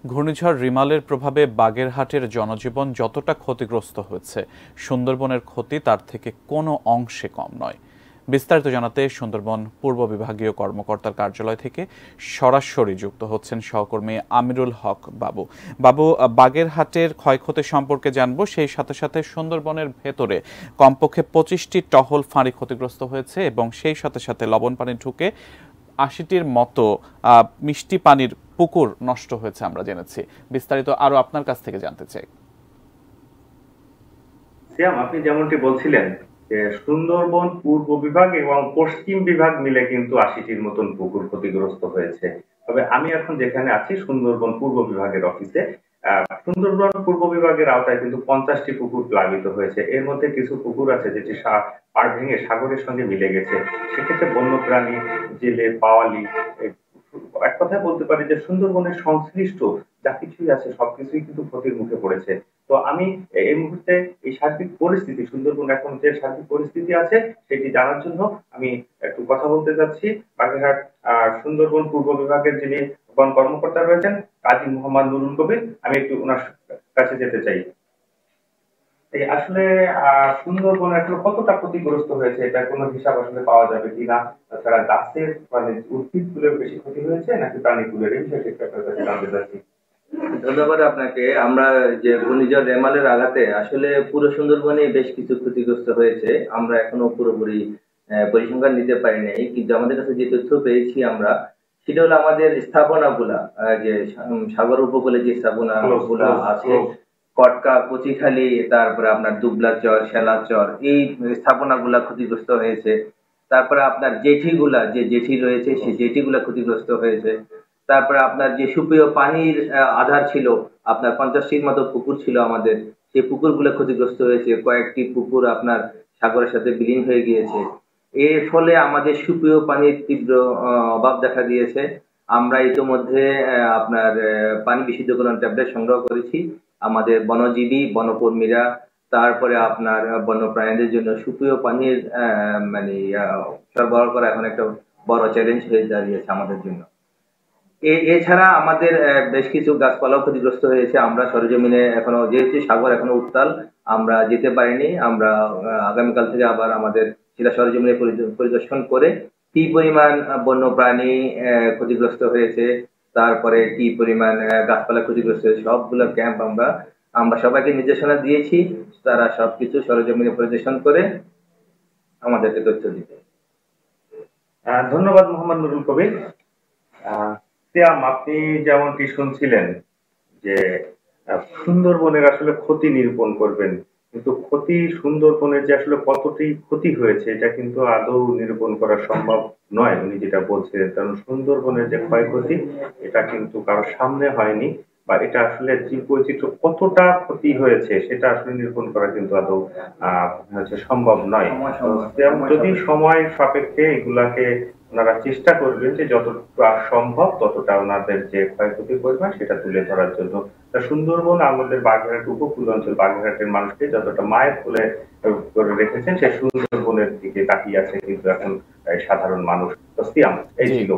ঘূর্ণিঝড় রিমালের প্রভাবে বাগেরহাটের জনজীবন যতটা ক্ষতিগ্রস্ত হয়েছে, সুন্দরবনের ক্ষতি তার থেকে কোনো অংশে কম নয়। বিস্তারিত জানাতে সুন্দরবন পূর্ব বিভাগীয় কর্মকর্তার কার্যালয় থেকে সরাসরি যুক্ত হচ্ছেন সহকর্মী আমিরুল হক বাবু। বাবু, বাগেরহাটের ক্ষয়ক্ষতি সম্পর্কে জানবো, সেই সাথে সাথে সুন্দরবনের ভেতরে কমপক্ষে 25টি টহল ফাঁড়ি ক্ষতিগ্রস্ত হয়েছে এবং সেই সাথে সাথে লবণ পানি ঢুকে ৮০টির মতো মিষ্টি পানির পুকুর নষ্ট হয়েছে আমরা জেনেছি। বিস্তারিত আরো আপনার কাছ থেকে জানতে চাই। আপনি যেমনটি বলছিলেন যে সুন্দরবন পূর্ব বিভাগ এবং পশ্চিম বিভাগ মিলে কিন্তু ৮০টির মতন পুকুর ক্ষতিগ্রস্ত হয়েছে। তবে আমি এখন যেখানে আছি সুন্দরবন পূর্ব বিভাগের অফিসে, সুন্দরবন পূর্ব বিভাগের আওতায় কিন্তু ৫০টি পুকুর প্লাবিত হয়েছে। এর মধ্যে কিছু পুকুর আছে যেটি পাড় ভেঙে সাগরের সঙ্গে মিলে গেছে। সেক্ষেত্রে বন্যপ্রাণী, জেলে, পাওয়ালি, এক কথায় বলতে পারি যে সুন্দরবনের সংশ্লিষ্ট যা কিছুই আছে সবকিছুই কিন্তু ক্ষতির মুখে পড়েছে। তো আমি এই মুহূর্তে এই সার্বিক পরিস্থিতি, সুন্দরবন এখন যে সার্বিক পরিস্থিতি আছে সেটি জানার জন্য আমি একটু কথা বলতে চাচ্ছি বাগেরহাট সুন্দরবন পূর্ব বিভাগের যিনি বন কর্মকর্তা রয়েছেন কাজী মোহাম্মদ নুরুল কবির। আমি একটু ওনার কাছে যেতে চাই। এই আসলে সুন্দরবন আসলে কতটা ক্ষতিগ্রস্ত হয়েছে এটা কোনো হিসাব আসলে পাওয়া যাবে কিনা? তাছাড়া গাছের মানে উদ্ভিদগুলোর বেশি ক্ষতি হয়েছে নাকি প্রাণীগুলোর, এই বিষয়টা একটু আপনার কাছে জানতে চাচ্ছি। ধন্যবাদ আপনাকে। আমরা যে ঘূর্ণিঝড় রেমালের আঘাতে আসলে পুরো সুন্দরবনে বেশ কিছু ক্ষতিগ্রস্ত হয়েছে। আমরা এখনো পুরোপুরি পরিসংখ্যান নিতে পারি নাই, কিন্তু আমাদের কাছে যে তথ্য পেয়েছি আমরা, সেটা হলো আমাদের স্থাপনাগুলা, যে সাগর উপকূলে যে স্থাপনাগুলা আছে, কটকা, কচিখালি, তারপরে আপনার দুবলাচর, শেলাচর, এই স্থাপনাগুলা ক্ষতিগ্রস্ত হয়েছে। তারপরে আপনার জেঠিগুলা, যে জেঠি রয়েছে সেই জেঠিগুলা ক্ষতিগ্রস্ত হয়েছে। তারপরে আপনার যে সুপেয় পানির আধার ছিল, আপনার ৫০টির মতো পুকুর ছিল আমাদের, সেই পুকুরগুলো ক্ষতিগ্রস্ত হয়েছে। কয়েকটি পুকুর আপনার সাগরের সাথে বিলীন হয়ে গিয়েছে। এর ফলে আমাদের সুপেয় পানির তীব্র অভাব দেখা দিয়েছে। আমরা ইতিমধ্যে আপনার পানি বিশুদ্ধকরণ ট্যাবলেট সংগ্রহ করেছি। আমাদের বনজীবী, বনকর্মীরা, তারপরে আপনার বন্যপ্রাণীদের জন্য সুপেয় পানির মানে সরবরাহ করা এখন একটা বড় চ্যালেঞ্জ হয়ে দাঁড়িয়েছে আমাদের জন্য। এছাড়া আমাদের বেশ কিছু গাছপালাও ক্ষতিগ্রস্ত হয়েছে। আমরা সরেজমিনে এখনো, যেহেতু সাগর এখনো উত্তাল, আমরা যেতে পারিনি। আমরা আগামীকাল থেকে আবার আমাদের সেটা সরেজমিনে পরিদর্শন করে কি পরিমাণ বন্যপ্রাণী ক্ষতিগ্রস্ত হয়েছে, তারপরে কি পরিমাণ গাছপালা ক্ষতিগ্রস্ত হয়েছে, সবগুলো ক্যাম্প আমরা আমরা সবাইকে নির্দেশনা দিয়েছি। তারা সবকিছু সরেজমিনে পরিদর্শন করে আমাদেরকে তথ্য দিতে। ধন্যবাদ মোহাম্মদ নুরুল কবির। আপনি যেমনটি শুনছিলেন যে সুন্দরবনের আসলে ক্ষতি নিরূপণ করবেন, কিন্তু ক্ষতি সুন্দরবনের যে আসলে কতটি ক্ষতি হয়েছে এটা কিন্তু আদৌ নিরূপণ করা সম্ভব নয়। উনি যেটা বলছিলেন, কারণ সুন্দরবনের যে ক্ষয়ক্ষতি এটা কিন্তু কারোর সামনে হয়নি, বা এটা আসলে জীব বৈচিত্র্য কতটা ক্ষতি হয়েছে সেটা আসলে নিরূপণ করা কিন্তু আদৌ সম্ভব নয়। যদি সময় সাপেক্ষে এগুলাকে ওনারা চেষ্টা করবেন যে যতটা সম্ভব ততটা ওনাদের যে ক্ষয়ক্ষতির পরিমাণ সেটা তুলে ধরার জন্য। তা সুন্দরবন আমাদের বাগেরহাট উপকূল অঞ্চল, বাগেরহাটের মানুষকে যতটা মায়ের কোলে করে রেখেছেন, সেই সুন্দরবনের দিকে তাকিয়ে আছে কিন্তু এখন সাধারণ মানুষ। তো এই ছিল।